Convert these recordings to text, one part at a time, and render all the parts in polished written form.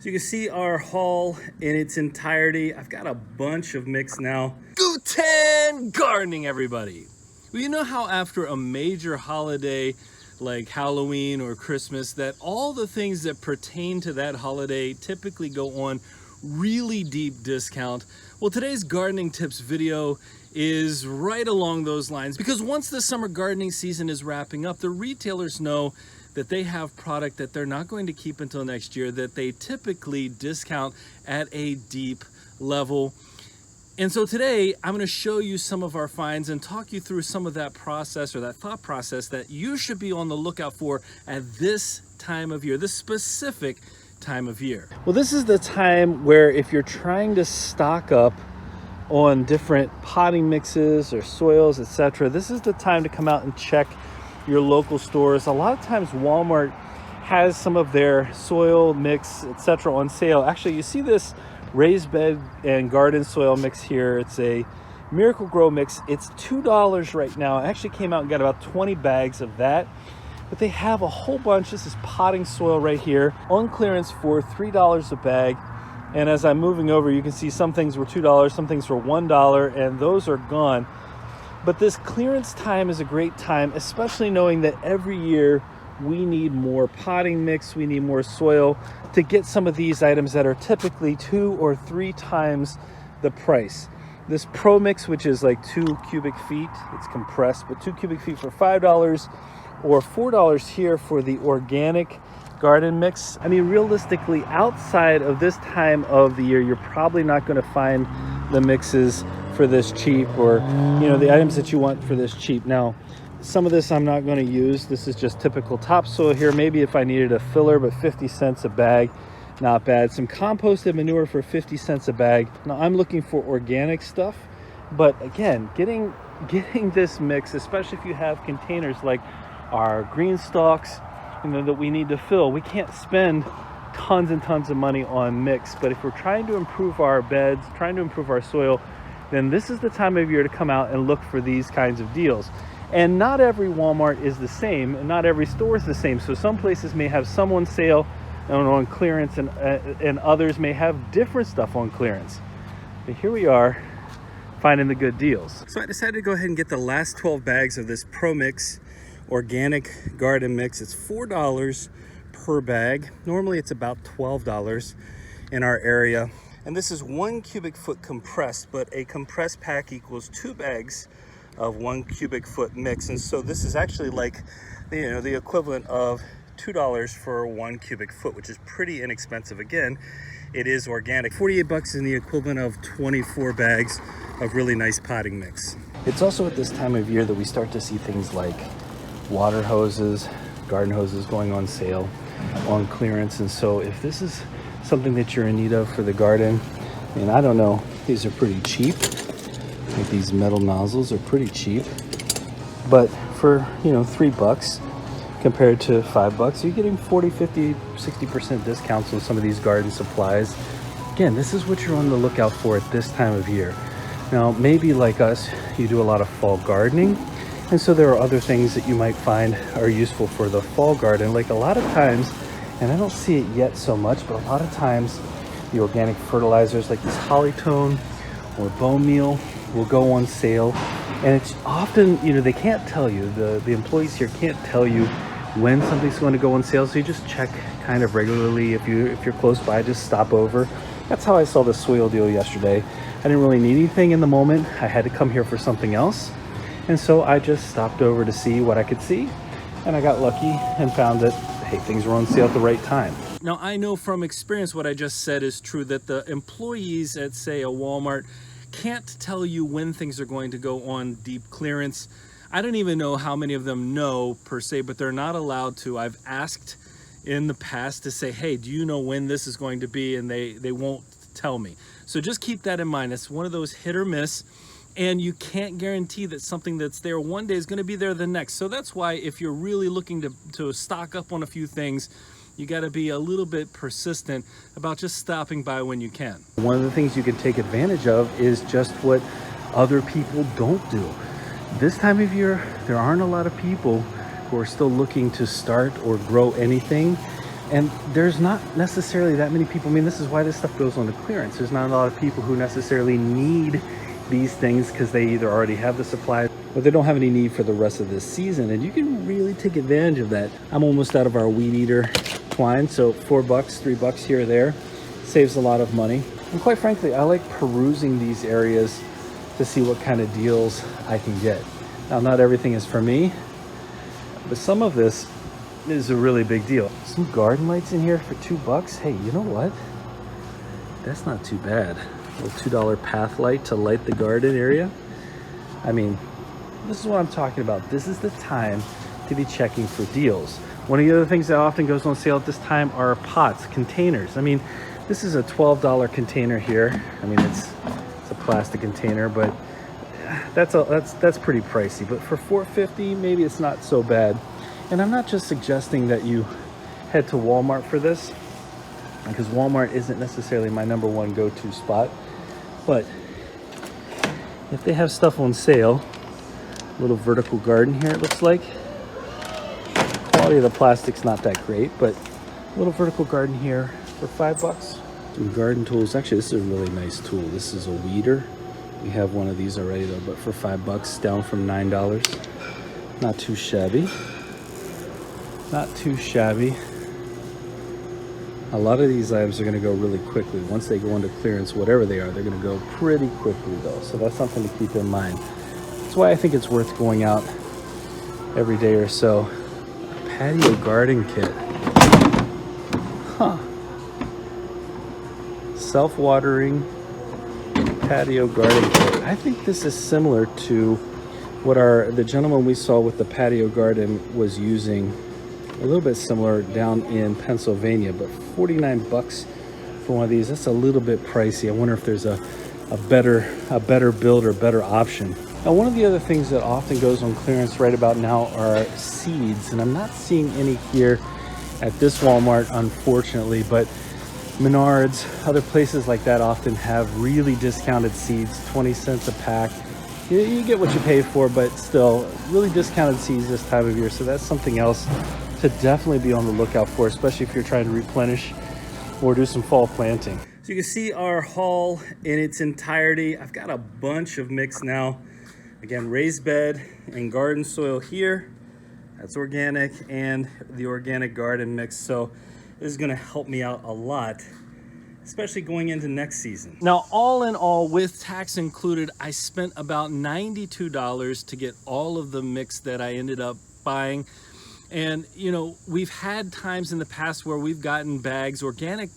So you can see our haul in its entirety. I've got a bunch of mix now. Guten gardening, everybody. Well, you know how after a major holiday like Halloween or Christmas, that all the things that pertain to that holiday typically go on really deep discount? Well, today's gardening tips video is right along those lines, because once the summer gardening season is wrapping up, the retailers know that they have product that they're not going to keep until next year, that they typically discount at a deep level. And so today I'm going to show you some of our finds and talk you through some of that process, or that thought process, that you should be on the lookout for at this time of year, this specific time of year. Well, this is the time where if you're trying to stock up on different potting mixes or soils, etc., this is the time to come out and check your local stores. A lot of times Walmart has some of their soil mix, etc., on sale. Actually, you see this raised bed and garden soil mix here. It's a Miracle Grow mix. It's $2 right now. I actually came out and got about 20 bags of that, but they have a whole bunch. This is potting soil right here on clearance for $3 a bag. And as I'm moving over, you can see some things were $2, some things were $1, and those are gone. But this clearance time is a great time, especially knowing that every year we need more potting mix, we need more soil to get some of these items that are typically 2 or 3 times the price. This Pro Mix, which is like 2 cubic feet, it's compressed, but 2 cubic feet for $5, or $4 here for the organic garden mix. I mean, realistically, outside of this time of the year, you're probably not going to find the mixes for this cheap, or the items that you want for this cheap. Now, some of this I'm not going to use. This is just typical topsoil here. Maybe if I needed a filler, but 50 cents a bag, not bad. Some composted manure for 50 cents a bag. Now I'm looking for organic stuff, but again, getting this mix, especially if you have containers like our green stalks, that we need to fill. We can't spend tons and tons of money on mix, but if we're trying to improve our beds, trying to improve our soil, then this is the time of year to come out and look for these kinds of deals. And not every Walmart is the same, and not every store is the same. So some places may have some on sale and on clearance, and others may have different stuff on clearance. But here we are, finding the good deals. So I decided to go ahead and get the last 12 bags of this Pro Mix organic garden mix. It's $4 per bag. Normally it's about $12 in our area. And this is 1 cubic foot compressed, but a compressed pack equals 2 bags of 1 cubic foot mix. And so this is actually like the equivalent of $2 for 1 cubic foot, which is pretty inexpensive. Again, it is organic. 48 bucks is the equivalent of 24 bags of really nice potting mix. It's also at this time of year that we start to see things like water hoses, garden hoses going on sale, on clearance. And so if this is something that you're in need of for the garden, and I don't know, these are pretty cheap. Like these metal nozzles are pretty cheap, but for $3 compared to $5, you're getting 40, 50, 60% discounts on some of these garden supplies. Again, this is what you're on the lookout for at this time of year. Now, maybe like us, you do a lot of fall gardening, and so there are other things that you might find are useful for the fall garden. Like a lot of times, and I don't see it yet so much, but a lot of times the organic fertilizers like this Hollytone or bone meal will go on sale, and it's often, they can't tell you, the employees here can't tell you when something's going to go on sale, so you just check kind of regularly. If you're close by, just stop over. That's how I saw the soil deal yesterday. I didn't really need anything in the moment. I had to come here for something else, and so I just stopped over to see what I could see, and I got lucky and found that, hey, things were on sale at the right time. Now, I know from experience what I just said is true, that the employees at, say, a Walmart can't tell you when things are going to go on deep clearance. I don't even know how many of them know per se, but they're not allowed to. I've asked in the past to say, hey, do you know when this is going to be? And they won't tell me. So just keep that in mind. It's one of those hit or miss, and you can't guarantee that something that's there one day is going to be there the next. So that's why if you're really looking to stock up on a few things, you got to be a little bit persistent about just stopping by when you can. One of the things you can take advantage of is just what other people don't do. This time of year, there aren't a lot of people who are still looking to start or grow anything. And there's not necessarily that many people. I mean, this is why this stuff goes on to clearance. There's not a lot of people who necessarily need these things because they either already have the supply or they don't have any need for the rest of this season. And you can really take advantage of that. I'm almost out of our weed eater twine, so $4, $3 here or there saves a lot of money. And quite frankly, I like perusing these areas to see what kind of deals I can get. Now, not everything is for me, but some of this is a really big deal. Some garden lights in here for $2. Hey, you know what? That's not too bad. A little $2 path light to light the garden area. I mean, this is what I'm talking about. This is the time to be checking for deals. One of the other things that often goes on sale at this time are pots, containers. I mean, this is a $12 container here. I mean, it's a plastic container, but that's pretty pricey. But for $4.50, maybe it's not so bad. And I'm not just suggesting that you head to Walmart for this, because Walmart isn't necessarily my #1 go-to spot. But if they have stuff on sale, a little vertical garden here, it looks like. Quality of the plastic's not that great, but a little vertical garden here for $5. Some garden tools. Actually, this is a really nice tool. This is a weeder. We have one of these already though, but for $5, down from $9. Not too shabby. Not too shabby. A lot of these items are going to go really quickly. Once they go into clearance, whatever they are, they're going to go pretty quickly though. So that's something to keep in mind. That's why I think it's worth going out every day or so. A patio garden kit. Huh. Self-watering patio garden kit. I think this is similar to what the gentleman we saw with the patio garden was using. A little bit similar down in Pennsylvania, but $49 for one of these. That's a little bit pricey. I wonder if there's a better build or better option. Now, one of the other things that often goes on clearance right about now are seeds, and I'm not seeing any here at this Walmart, unfortunately, but Menards, other places like that often have really discounted seeds, 20 cents a pack. You get what you pay for, but still really discounted seeds this time of year. So that's something else to definitely be on the lookout for, especially if you're trying to replenish or do some fall planting. So you can see our haul in its entirety. I've got a bunch of mix now. Again, raised bed and garden soil here. That's organic, and the organic garden mix. So this is gonna help me out a lot, especially going into next season. Now, all in all, with tax included, I spent about $92 to get all of the mix that I ended up buying. And, you know, we've had times in the past where we've gotten bags, organic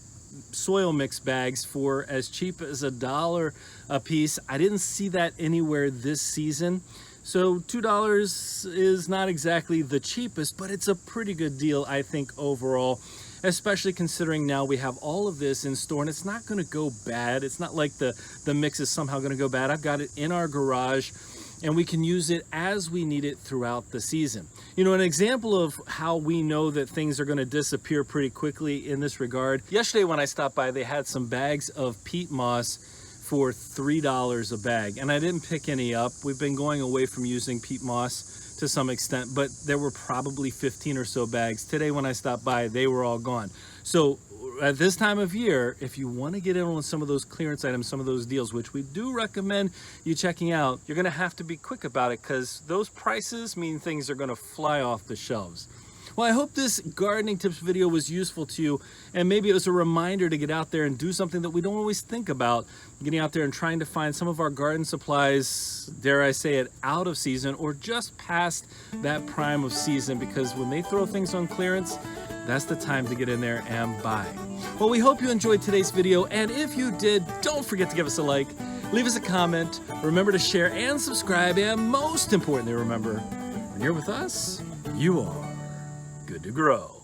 soil mix bags, for as cheap as $1 a piece. I didn't see that anywhere this season. So $2 is not exactly the cheapest, but it's a pretty good deal, I think, overall, especially considering now we have all of this in store and it's not going to go bad. It's not like the mix is somehow going to go bad. I've got it in our garage and we can use it as we need it throughout the season. You know, an example of how we know that things are going to disappear pretty quickly in this regard. Yesterday when I stopped by, they had some bags of peat moss for $3 a bag, and I didn't pick any up. We've been going away from using peat moss to some extent, but there were probably 15 or so bags. Today when I stopped by, they were all gone. So at this time of year, if you want to get in on some of those clearance items, some of those deals, which we do recommend you checking out, you're going to have to be quick about it because those prices mean things are going to fly off the shelves. Well, I hope this gardening tips video was useful to you, and maybe it was a reminder to get out there and do something that we don't always think about, getting out there and trying to find some of our garden supplies, dare I say it, out of season or just past that prime of season, because when they throw things on clearance, that's the time to get in there and buy. Well, we hope you enjoyed today's video, and if you did, don't forget to give us a like, leave us a comment, remember to share and subscribe, and most importantly, remember, when you're with us, you are good to grow.